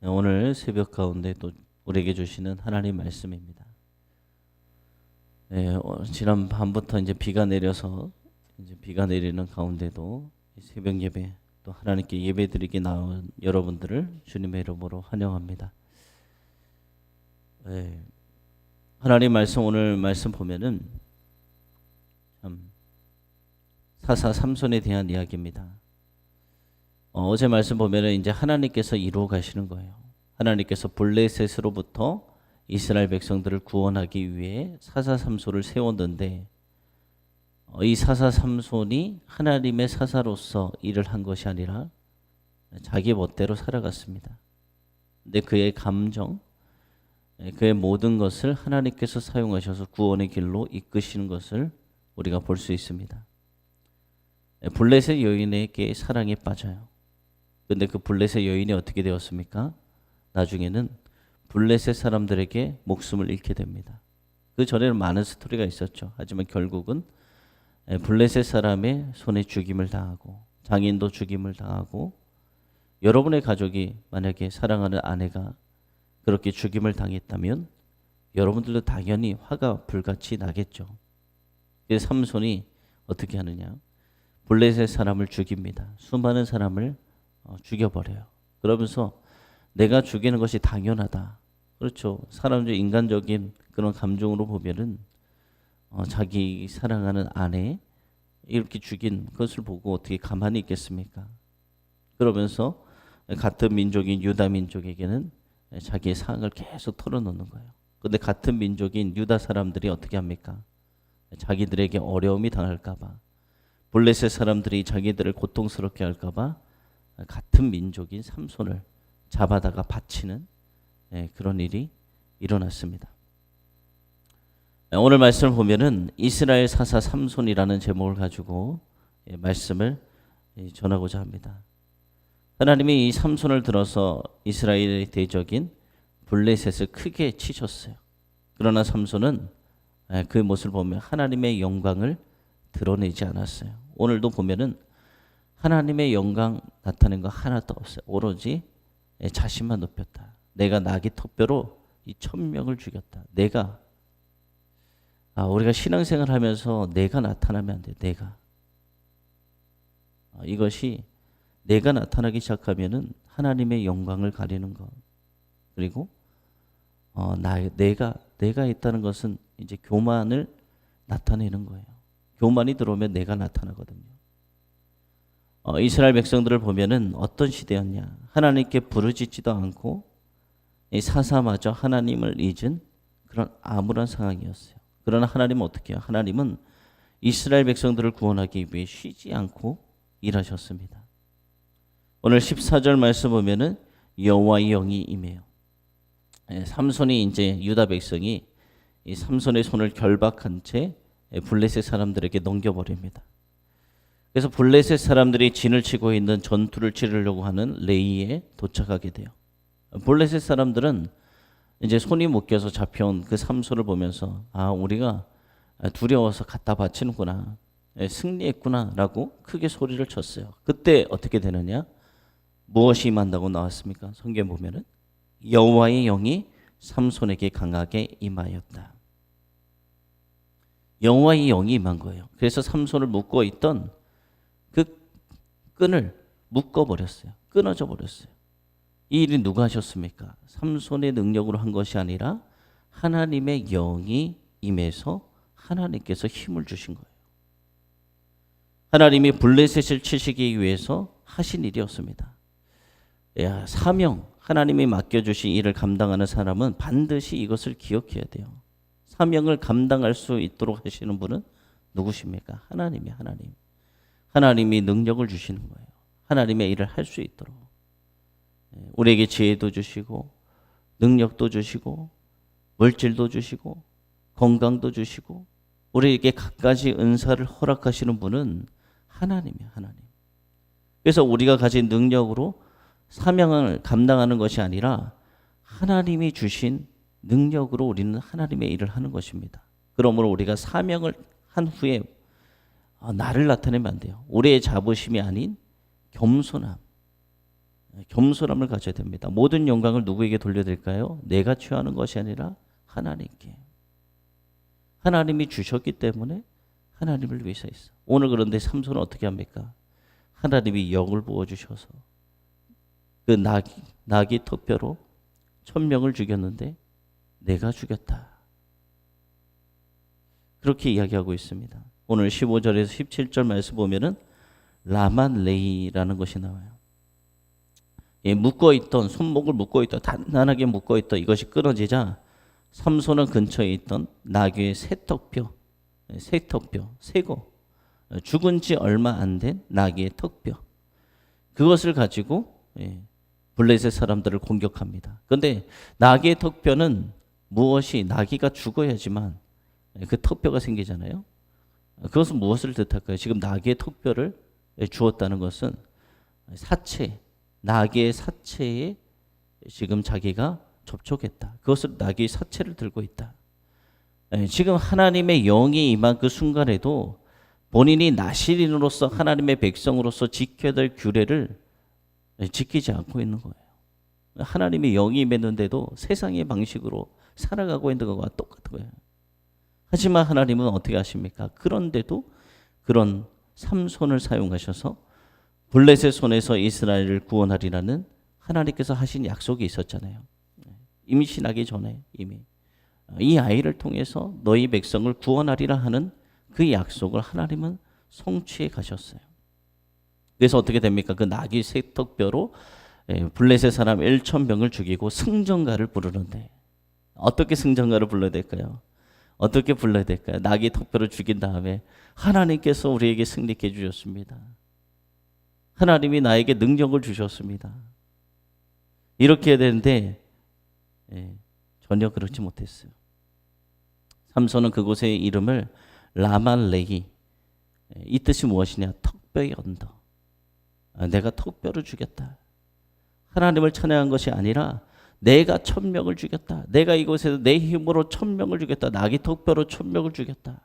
오늘 새벽 가운데 또 우리에게 주시는 하나님 말씀입니다. 지난 밤부터 이제 비가 내려서 이제 비가 내리는 가운데도 새벽 예배 또 하나님께 예배드리기 나온 여러분들을 주님의 이름으로 환영합니다. 하나님 말씀 오늘 말씀 보면은 참 사사 삼손에 대한 이야기입니다. 어제 말씀 보면은 이제 하나님께서 이루어 가시는 거예요. 하나님께서 블레셋으로부터 이스라엘 백성들을 구원하기 위해 사사 삼손을 세웠는데 이 사사 삼손이 하나님의 사사로서 일을 한 것이 아니라 자기 멋대로 살아갔습니다. 근데 그의 감정, 그의 모든 것을 하나님께서 사용하셔서 구원의 길로 이끄시는 것을 우리가 볼 수 있습니다. 블레셋 여인에게 사랑에 빠져요. 근데 그 블레셋 여인이 어떻게 되었습니까? 나중에는 블레셋 사람들에게 목숨을 잃게 됩니다. 그 전에는 많은 스토리가 있었죠. 하지만 결국은 블레셋 사람의 손에 죽임을 당하고 장인도 죽임을 당하고 여러분의 가족이 만약에 사랑하는 아내가 그렇게 죽임을 당했다면 여러분들도 당연히 화가 불같이 나겠죠. 그래서 삼손이 어떻게 하느냐? 블레셋 사람을 죽입니다. 수많은 사람을 죽여버려요. 그러면서 내가 죽이는 것이 당연하다. 그렇죠. 사람들 인간적인 그런 감정으로 보면은 자기 사랑하는 아내 이렇게 죽인 것을 보고 어떻게 가만히 있겠습니까? 그러면서 같은 민족인 유다 민족에게는 자기의 사항을 계속 털어놓는 거예요. 그런데 같은 민족인 유다 사람들이 어떻게 합니까? 자기들에게 어려움이 당할까 봐, 블레셋 사람들이 자기들을 고통스럽게 할까 봐 같은 민족인 삼손을 잡아다가 바치는 그런 일이 일어났습니다. 오늘 말씀을 보면은 이스라엘 사사 삼손이라는 제목을 가지고 말씀을 전하고자 합니다. 하나님이 이 삼손을 들어서 이스라엘의 대적인 블레셋을 크게 치셨어요. 그러나 삼손은 그 모습을 보면 하나님의 영광을 드러내지 않았어요. 오늘도 보면은 하나님의 영광 나타낸 거 하나도 없어요. 오로지 자신만 높였다. 내가 나귀 턱뼈로 이 1000명을 죽였다. 내가 우리가 신앙생활 하면서 내가 나타나면 안 돼. 내가 이것이 내가 나타나기 시작하면은 하나님의 영광을 가리는 것. 그리고 내가 있다는 것은 이제 교만을 나타내는 거예요. 교만이 들어오면 내가 나타나거든요. 이스라엘 백성들을 보면은 어떤 시대였냐? 하나님께 부르짖지도 않고 사사마저 하나님을 잊은 그런 암울한 상황이었어요. 그러나 하나님은 어떻게 해요? 하나님은 이스라엘 백성들을 구원하기 위해 쉬지 않고 일하셨습니다. 오늘 14절 말씀 보면은 여호와의 영이 임해요. 삼손이 이제 유다 백성이 이 삼손의 손을 결박한 채 블레셋 사람들에게 넘겨버립니다. 그래서 블레셋 사람들이 진을 치고 있는 전투를 치르려고 하는 레이에 도착하게 돼요. 블레셋 사람들은 이제 손이 묶여서 잡혀온 그 삼손을 보면서 우리가 두려워서 갖다 바치는구나, 승리했구나라고 크게 소리를 쳤어요. 그때 어떻게 되느냐? 무엇이 임한다고 나왔습니까? 성경 보면은 여호와의 영이 삼손에게 강하게 임하였다. 여호와의 영이 임한 거예요. 그래서 삼손을 묶고 있던 그 끈을 묶어버렸어요. 끊어져 버렸어요. 이 일이 누가 하셨습니까? 삼손의 능력으로 한 것이 아니라 하나님의 영이 임해서 하나님께서 힘을 주신 거예요. 하나님이 블레셋을 치시기 위해서 하신 일이었습니다. 사명, 하나님이 맡겨주신 일을 감당하는 사람은 반드시 이것을 기억해야 돼요. 사명을 감당할 수 있도록 하시는 분은 누구십니까? 하나님이 하나님. 하나님이 능력을 주시는 거예요. 하나님의 일을 할 수 있도록. 우리에게 지혜도 주시고 능력도 주시고 물질도 주시고 건강도 주시고 우리에게 갖가지 은사를 허락하시는 분은 하나님이에요. 하나님. 그래서 우리가 가진 능력으로 사명을 감당하는 것이 아니라 하나님이 주신 능력으로 우리는 하나님의 일을 하는 것입니다. 그러므로 우리가 사명을 한 후에 나를 나타내면 안 돼요. 우리의 자부심이 아닌 겸손함. 겸손함을 가져야 됩니다. 모든 영광을 누구에게 돌려드릴까요? 내가 취하는 것이 아니라 하나님께. 하나님이 주셨기 때문에 하나님을 위해서 있어. 오늘 그런데 삼손은 어떻게 합니까? 하나님이 영을 부어주셔서 그 나귀 턱뼈로 1000명을 죽였는데 내가 죽였다. 그렇게 이야기하고 있습니다. 오늘 15절에서 17절 말씀 보면은 라만 레이라는 것이 나와요. 묶어있던, 손목을 묶어있던, 단단하게 묶어있던 이것이 끊어지자 삼손은 근처에 있던 나귀의 새턱뼈, 새거, 죽은 지 얼마 안 된 나귀의 턱뼈, 그것을 가지고 블레셋 사람들을 공격합니다. 그런데 나귀의 턱뼈는 무엇이, 나귀가 죽어야지만 그 턱뼈가 생기잖아요. 그것은 무엇을 뜻할까요? 지금 나귀의 턱뼈를 주었다는 것은 사체, 나귀의 사체에 지금 자기가 접촉했다. 그것을 나귀의 사체를 들고 있다. 지금 하나님의 영이 임한 그 순간에도 본인이 나실인으로서 하나님의 백성으로서 지켜야 될 규례를 지키지 않고 있는 거예요. 하나님의 영이 임했는데도 세상의 방식으로 살아가고 있는 것과 똑같은 거예요. 하지만 하나님은 어떻게 하십니까? 그런데도 그런 삼손을 사용하셔서 블레셋 손에서 이스라엘을 구원하리라는 하나님께서 하신 약속이 있었잖아요. 임신하기 전에 이미 이 아이를 통해서 너희 백성을 구원하리라 하는 그 약속을 하나님은 성취해 가셨어요. 그래서 어떻게 됩니까? 그 나귀 새턱뼈로 블레셋 사람 1000명을 죽이고 승전가를 부르는데, 어떻게 승전가를 불러야 될까요? 어떻게 불러야 될까요? 나귀 턱뼈를 죽인 다음에 하나님께서 우리에게 승리케 해주셨습니다. 하나님이 나에게 능력을 주셨습니다. 이렇게 해야 되는데 전혀 그렇지 못했어요. 삼손은 그곳의 이름을 라말레히, 이 뜻이 무엇이냐? 턱뼈의 언덕. 내가 턱뼈를 죽였다. 하나님을 찬양한 것이 아니라 내가 1000명을 죽였다. 내가 이곳에서 내 힘으로 1000명을 죽였다. 나귀 턱뼈로 1000명을 죽였다.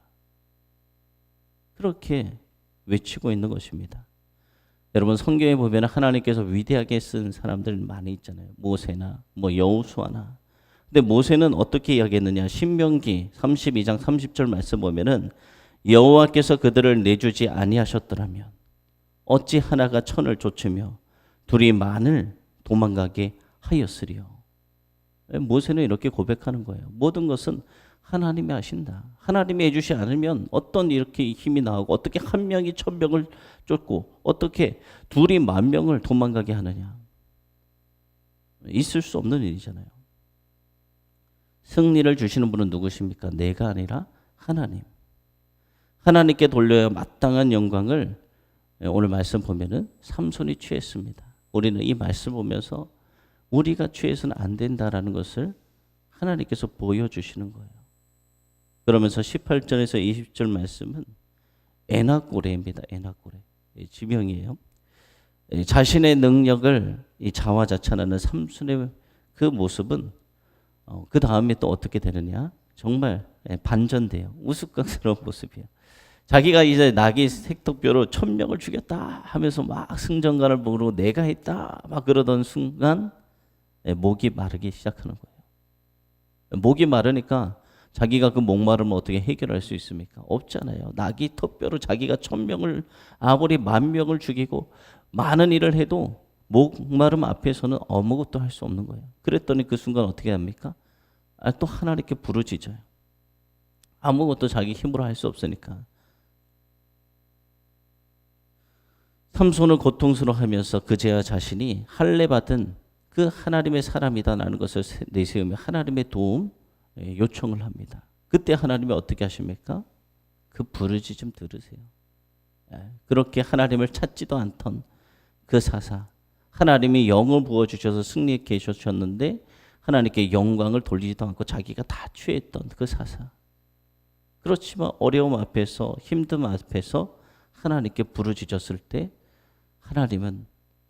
그렇게 외치고 있는 것입니다. 여러분, 성경에 보면 하나님께서 위대하게 쓴 사람들 많이 있잖아요. 모세나 여호수아나. 근데 모세는 어떻게 이야기했느냐? 신명기 32장 30절 말씀 보면은 여호와께서 그들을 내주지 아니하셨더라면 어찌 하나가 1000을 쫓으며 둘이 만을 도망가게 하였으리요. 모세는 이렇게 고백하는 거예요. 모든 것은 하나님이 하신다. 하나님이 해주시 않으면 어떤 이렇게 힘이 나오고, 어떻게 한 명이 1000명을 쫓고, 어떻게 둘이 10,000명을 도망가게 하느냐. 있을 수 없는 일이잖아요. 승리를 주시는 분은 누구십니까? 내가 아니라 하나님. 하나님께 돌려야 마땅한 영광을 오늘 말씀 보면은 삼손이 취했습니다. 우리는 이 말씀 보면서 우리가 취해서는 안 된다라는 것을 하나님께서 보여주시는 거예요. 그러면서 18절에서 20절 말씀은 에나꼬레입니다. 에나꼬레. 지명이에요. 자신의 능력을 자화자찬하는 삼손의 그 모습은 그 다음에 또 어떻게 되느냐? 정말 반전돼요. 우스꽝스러운 모습이에요. 자기가 이제 나귀 색턱뼈로 1000명을 죽였다 하면서 막 승전가를 부르고 내가 했다 막 그러던 순간 목이 마르기 시작하는 거예요. 목이 마르니까 자기가 그 목마름을 어떻게 해결할 수 있습니까? 없잖아요. 나귀 턱뼈로 자기가 1000명을, 아무리 10,000명을 죽이고 많은 일을 해도 목마름 앞에서는 아무것도 할 수 없는 거예요. 그랬더니 그 순간 어떻게 합니까? 또 하나님께 부르짖어요. 아무것도 자기 힘으로 할 수 없으니까. 삼손을 고통스러워하면서 그제야 자신이 할례 받은 그 하나님의 사람이다라는 것을 내세우며 하나님의 도움 요청을 합니다. 그때 하나님이 어떻게 하십니까? 그 부르짖음 들으세요. 그렇게 하나님을 찾지도 않던 그 사사, 하나님이 영을 부어주셔서 승리케 해주셨는데 하나님께 영광을 돌리지도 않고 자기가 다 취했던 그 사사. 그렇지만 어려움 앞에서, 힘듦 앞에서 하나님께 부르짖었을 때 하나님은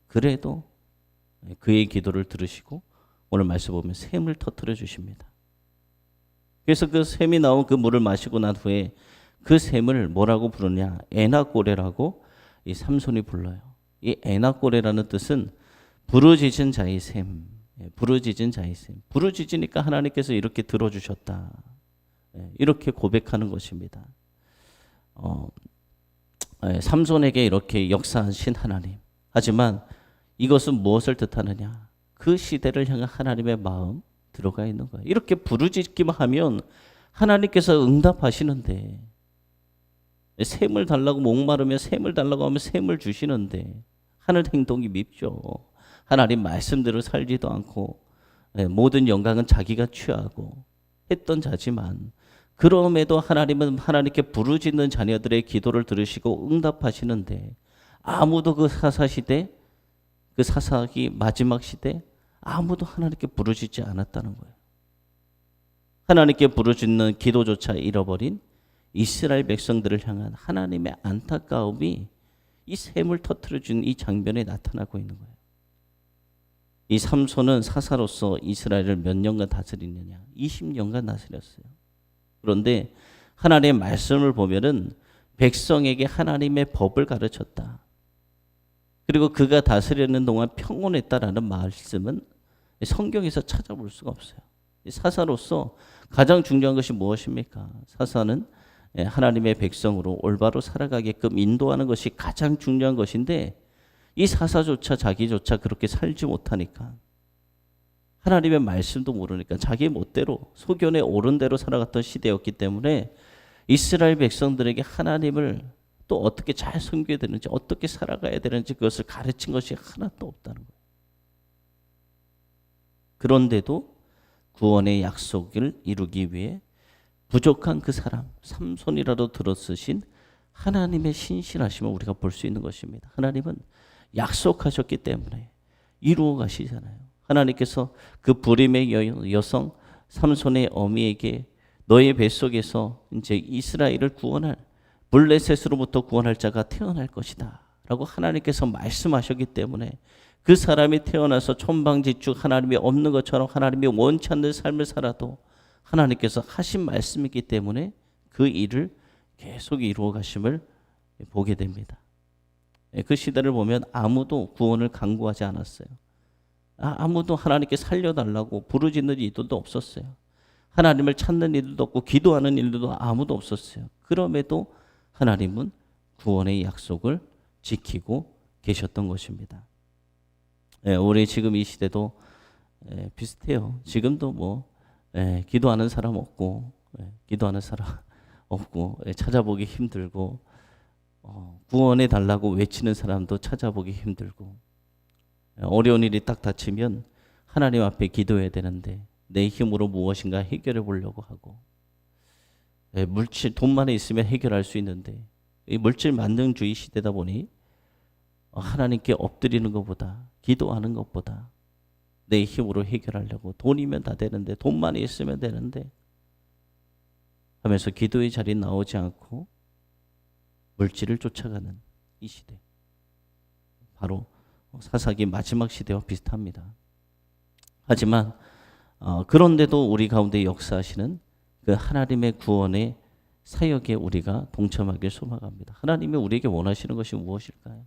그래도 그의 기도를 들으시고 오늘 말씀 보면 샘을 터뜨려 주십니다. 그래서 그 샘이 나온 그 물을 마시고 난 후에 그 샘을 뭐라고 부르냐? 에나꼬레라고 이 삼손이 불러요. 이 에나꼬레라는 뜻은 부르짖은 자의 셈. 부르짖은 자의 셈. 부르짖으니까 하나님께서 이렇게 들어주셨다. 이렇게 고백하는 것입니다. 삼손에게 이렇게 역사하신 하나님. 하지만 이것은 무엇을 뜻하느냐? 그 시대를 향한 하나님의 마음 들어가 있는 거예요. 이렇게 부르짖기만 하면 하나님께서 응답하시는데, 샘을 달라고 목마르면 샘을 달라고 하면 샘을 주시는데 하는 행동이 밉죠. 하나님 말씀대로 살지도 않고 모든 영광은 자기가 취하고 했던 자지만, 그럼에도 하나님은 하나님께 부르짖는 자녀들의 기도를 들으시고 응답하시는데, 아무도 그 사사시대, 그 사사기 마지막 시대 아무도 하나님께 부르짖지 않았다는 거예요. 하나님께 부르짖는 기도조차 잃어버린 이스라엘 백성들을 향한 하나님의 안타까움이 이 샘을 터뜨려준 이 장면에 나타나고 있는 거예요. 이 삼손은 사사로서 이스라엘을 몇 년간 다스리느냐? 20년간 다스렸어요. 그런데 하나님의 말씀을 보면은 백성에게 하나님의 법을 가르쳤다. 그리고 그가 다스리는 동안 평온했다라는 말씀은 성경에서 찾아볼 수가 없어요. 사사로서 가장 중요한 것이 무엇입니까? 사사는 하나님의 백성으로 올바로 살아가게끔 인도하는 것이 가장 중요한 것인데, 이 사사조차 자기조차 그렇게 살지 못하니까, 하나님의 말씀도 모르니까 자기 멋대로 소견에 옳은 대로 살아갔던 시대였기 때문에 이스라엘 백성들에게 하나님을 또 어떻게 잘 섬겨야 되는지, 어떻게 살아가야 되는지 그것을 가르친 것이 하나도 없다는 거예요. 그런데도 구원의 약속을 이루기 위해 부족한 그 사람, 삼손이라도 들어쓰신 하나님의 신실하심을 우리가 볼 수 있는 것입니다. 하나님은 약속하셨기 때문에 이루어 가시잖아요. 하나님께서 그 불임의 여성 삼손의 어미에게 너의 뱃속에서 이제 이스라엘을 구원할, 블레셋으로부터 구원할 자가 태어날 것이다 라고 하나님께서 말씀하셨기 때문에, 그 사람이 태어나서 천방지축 하나님이 없는 것처럼 하나님이 원치 않는 삶을 살아도 하나님께서 하신 말씀이기 때문에 그 일을 계속 이루어 가심을 보게 됩니다. 그 시대를 보면 아무도 구원을 강구하지 않았어요. 아무도 하나님께 살려달라고 부르짖는 이들도 없었어요. 하나님을 찾는 이들도 없고 기도하는 일들도 아무도 없었어요. 그럼에도 하나님은 구원의 약속을 지키고 계셨던 것입니다. 우리 지금 이 시대도 비슷해요. 지금도 뭐 기도하는 사람 없고, 기도하는 사람 없고, 찾아보기 힘들고, 구원해 달라고 외치는 사람도 찾아보기 힘들고, 어려운 일이 딱 닥치면 하나님 앞에 기도해야 되는데 내 힘으로 무엇인가 해결해 보려고 하고, 물질, 돈만 있으면 해결할 수 있는데 이 물질 만능주의 시대다 보니 하나님께 엎드리는 것보다, 기도하는 것보다 내 힘으로 해결하려고, 돈이면 다 되는데, 돈만 있으면 되는데 하면서 기도의 자리에 나오지 않고 물질을 쫓아가는 이 시대, 바로 사사기 마지막 시대와 비슷합니다. 하지만 그런데도 우리 가운데 역사하시는 그 하나님의 구원의 사역에 우리가 동참하길 소망합니다. 하나님이 우리에게 원하시는 것이 무엇일까요?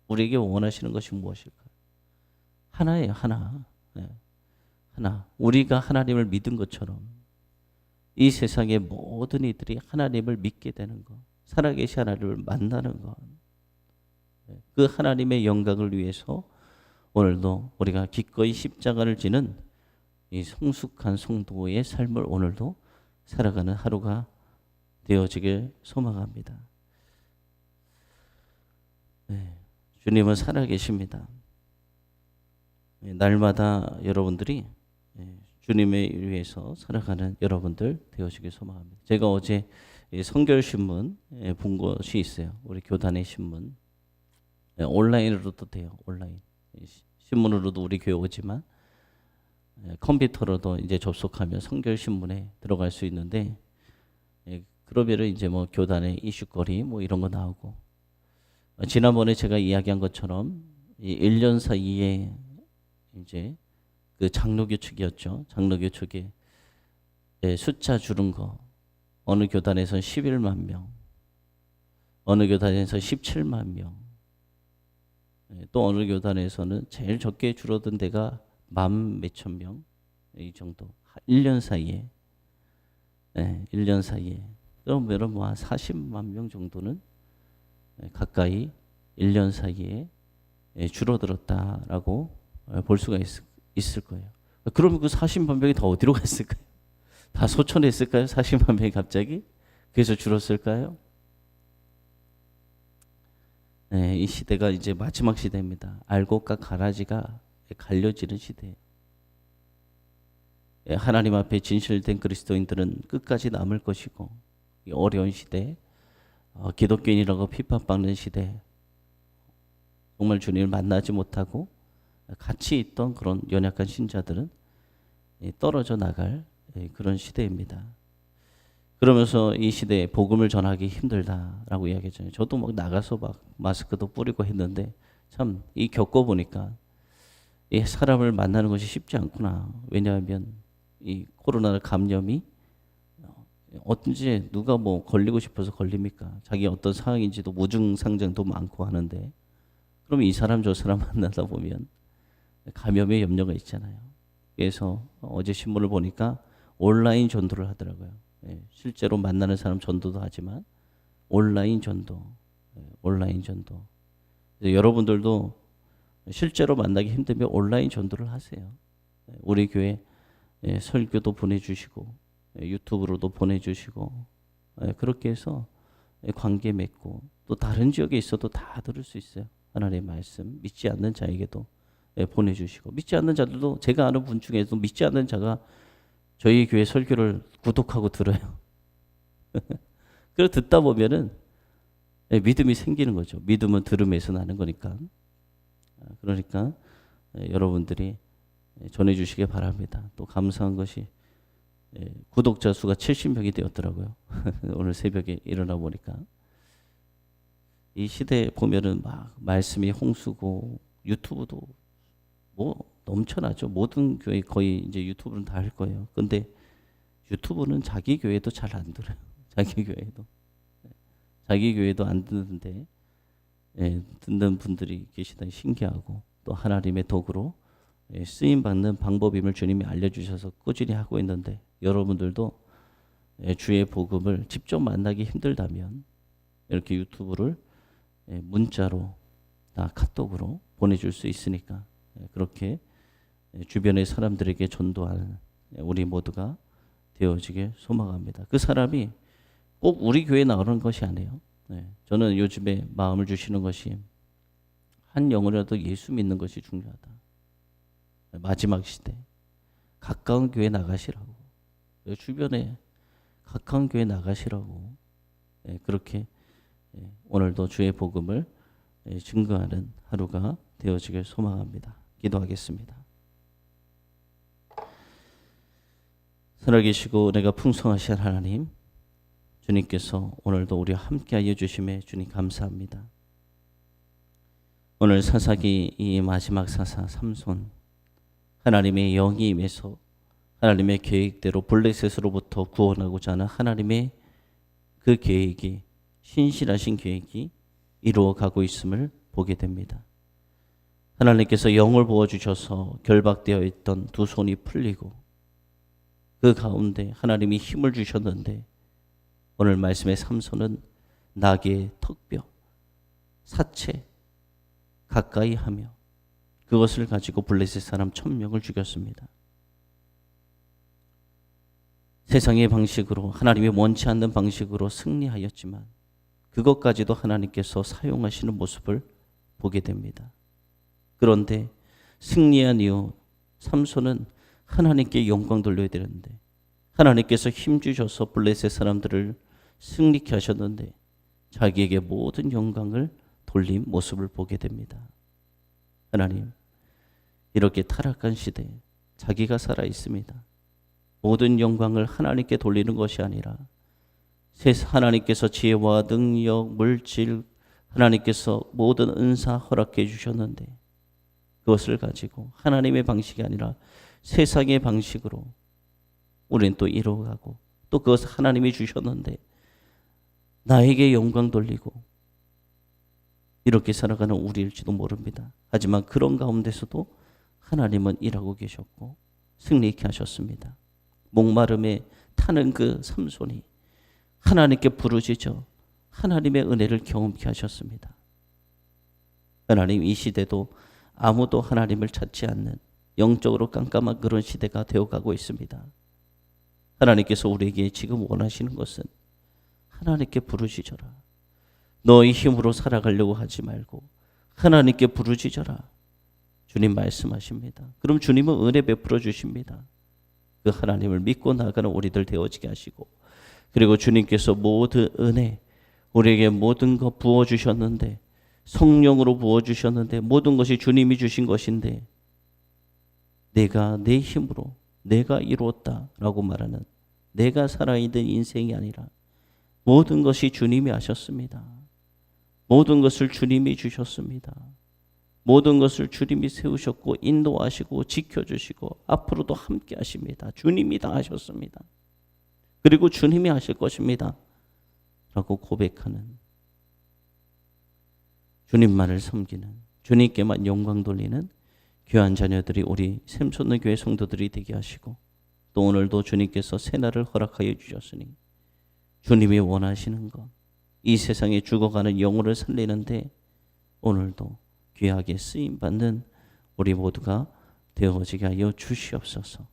우리에게 원하시는 것이 무엇일까요? 하나예요, 하나. 하나. 우리가 하나님을 믿은 것처럼 이 세상의 모든 이들이 하나님을 믿게 되는 것, 살아계신 하나님을 만나는 것, 그 하나님의 영광을 위해서 오늘도 우리가 기꺼이 십자가를 지는 이 성숙한 성도의 삶을 오늘도 살아가는 하루가 되어지길 소망합니다. 주님은 살아계십니다. 날마다 여러분들이 주님을 위해서 살아가는 여러분들 되어지길 소망합니다. 제가 어제 성결신문 본 것이 있어요. 우리 교단의 신문. 온라인으로도 돼요. 온라인. 신문으로도 우리 교회 오지만 컴퓨터로도 이제 접속하면 성결신문에 들어갈 수 있는데, 그러면은 이제 뭐 교단의 이슈거리 뭐 이런 거 나오고, 지난번에 제가 이야기한 것처럼 이 1년 사이에 이제 그 장로교 측이었죠. 장로교 측에 숫자 줄은 거, 어느 교단에서 11만 명, 어느 교단에서 17만 명, 또 어느 교단에서는 제일 적게 줄어든 데가 만 몇천 명, 이 정도. 1년 사이에. 1년 사이에. 그러면 뭐 한 40만 명 정도는 가까이 1년 사이에 줄어들었다라고 볼 수가 있을 거예요. 그러면 그 40만 명이 더 어디로 갔을까요? 다 소천했을까요? 40만 명이 갑자기? 그래서 줄었을까요? 이 시대가 이제 마지막 시대입니다. 알곡과 가라지가 갈려지는 시대예요. 하나님 앞에 진실된 그리스도인들은 끝까지 남을 것이고, 이 어려운 시대, 기독교인이라고 핍박받는 시대, 정말 주님을 만나지 못하고 같이 있던 그런 연약한 신자들은 떨어져 나갈 그런 시대입니다. 그러면서 이 시대에 복음을 전하기 힘들다라고 이야기했잖아요. 저도 막 나가서 막 마스크도 뿌리고 했는데 참 이 겪어보니까 이 사람을 만나는 것이 쉽지 않구나. 왜냐하면 이 코로나 감염이 언제 누가 뭐 걸리고 싶어서 걸립니까? 자기 어떤 상황인지도 무증상증도 많고 하는데 그럼 이 사람 저 사람 만나다 보면 감염의 염려가 있잖아요. 그래서 어제 신문을 보니까 온라인 전도를 하더라고요. 실제로 만나는 사람 전도도 하지만 온라인 전도, 온라인 전도. 여러분들도 실제로 만나기 힘들면 온라인 전도를 하세요. 우리 교회 설교도 보내주시고 유튜브로도 보내주시고 그렇게 해서 관계 맺고 또 다른 지역에 있어도 다 들을 수 있어요. 하나님의 말씀 믿지 않는 자에게도 보내주시고 믿지 않는 자들도 제가 아는 분 중에도 믿지 않는 자가 저희 교회 설교를 구독하고 들어요. 그래서 듣다 보면은 믿음이 생기는 거죠. 믿음은 들음에서 나는 거니까. 그러니까 여러분들이 전해주시기 바랍니다. 또 감사한 것이 구독자 수가 70명이 되었더라고요. 오늘 새벽에 일어나 보니까. 이 시대에 보면은 막 말씀이 홍수고 유튜브도 뭐 넘쳐나죠. 모든 교회 거의 이제 유튜브는 다 할 거예요. 근데 유튜브는 자기 교회도 잘 안 들어요. 자기 교회도. 자기 교회도 안 듣는데 듣는 분들이 계시다니 신기하고 또 하나님의 도구로 쓰임 받는 방법임을 주님이 알려주셔서 꾸준히 하고 있는데 여러분들도 주의 복음을 직접 만나기 힘들다면 이렇게 유튜브를 문자로 다 카톡으로 보내줄 수 있으니까 그렇게 주변의 사람들에게 전도하는 우리 모두가 되어지길 소망합니다. 그 사람이 꼭 우리 교회에 나오는 것이 아니에요. 저는 요즘에 마음을 주시는 것이 한 영혼이라도 예수 믿는 것이 중요하다. 마지막 시대 가까운 교회 나가시라고 주변에 가까운 교회 나가시라고 그렇게 오늘도 주의 복음을 증거하는 하루가 되어지길 소망합니다. 기도하겠습니다. 살아계시고 내가 풍성하신 하나님 주님께서 오늘도 우리와 함께하여 주심에 주님 감사합니다. 오늘 사사기 이 마지막 사사 삼손 하나님의 영이 임해서 하나님의 계획대로 블레셋으로부터 구원하고자 하는 하나님의 그 계획이 신실하신 계획이 이루어가고 있음을 보게 됩니다. 하나님께서 영을 부어주셔서 결박되어 있던 두 손이 풀리고 그 가운데 하나님이 힘을 주셨는데 오늘 말씀의 삼손은 나귀의 턱뼈, 사체 가까이 하며 그것을 가지고 블레셋 사람 1000명을 죽였습니다. 세상의 방식으로 하나님이 원치 않는 방식으로 승리하였지만 그것까지도 하나님께서 사용하시는 모습을 보게 됩니다. 그런데 승리한 이후 삼손은 하나님께 영광 돌려야 되는데 하나님께서 힘 주셔서 블레셋 사람들을 승리케 하셨는데 자기에게 모든 영광을 돌린 모습을 보게 됩니다. 하나님, 이렇게 타락한 시대에 자기가 살아 있습니다. 모든 영광을 하나님께 돌리는 것이 아니라 하나님께서 지혜와 능력, 물질, 하나님께서 모든 은사 허락해 주셨는데 그것을 가지고 하나님의 방식이 아니라 세상의 방식으로 우리는 또 이루어가고 또 그것을 하나님이 주셨는데 나에게 영광 돌리고 이렇게 살아가는 우리일지도 모릅니다. 하지만 그런 가운데서도 하나님은 일하고 계셨고 승리케 하셨습니다. 목마름에 타는 그 삼손이 하나님께 부르짖어 하나님의 은혜를 경험케 하셨습니다. 하나님, 이 시대도 아무도 하나님을 찾지 않는 영적으로 깜깜한 그런 시대가 되어가고 있습니다. 하나님께서 우리에게 지금 원하시는 것은 하나님께 부르짖어라. 너의 힘으로 살아가려고 하지 말고 하나님께 부르짖어라. 주님 말씀하십니다. 그럼 주님은 은혜 베풀어 주십니다. 그 하나님을 믿고 나가는 우리들 되어지게 하시고, 그리고 주님께서 모든 은혜, 우리에게 모든 것 부어주셨는데, 성령으로 부어주셨는데, 모든 것이 주님이 주신 것인데 내가 내 힘으로 내가 이루었다라고 말하는, 내가 살아있는 인생이 아니라 모든 것이 주님이 하셨습니다. 모든 것을 주님이 주셨습니다. 모든 것을 주님이 세우셨고 인도하시고 지켜주시고 앞으로도 함께 하십니다. 주님이 다 하셨습니다. 그리고 주님이 하실 것입니다 라고 고백하는, 주님만을 섬기는, 주님께만 영광 돌리는 귀한 자녀들이 우리 샘솟는 교회 성도들이 되게 하시고, 또 오늘도 주님께서 새날을 허락하여 주셨으니 주님이 원하시는 것, 이 세상에 죽어가는 영혼을 살리는데 오늘도 귀하게 쓰임받는 우리 모두가 되어지게 하여 주시옵소서.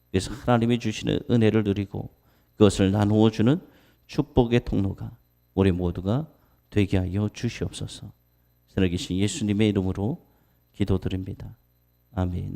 그래서 하나님이 주시는 은혜를 누리고 그것을 나누어 주는 축복의 통로가 우리 모두가 되게 하여 주시옵소서. 살아계신 예수님의 이름으로 기도드립니다. 아멘.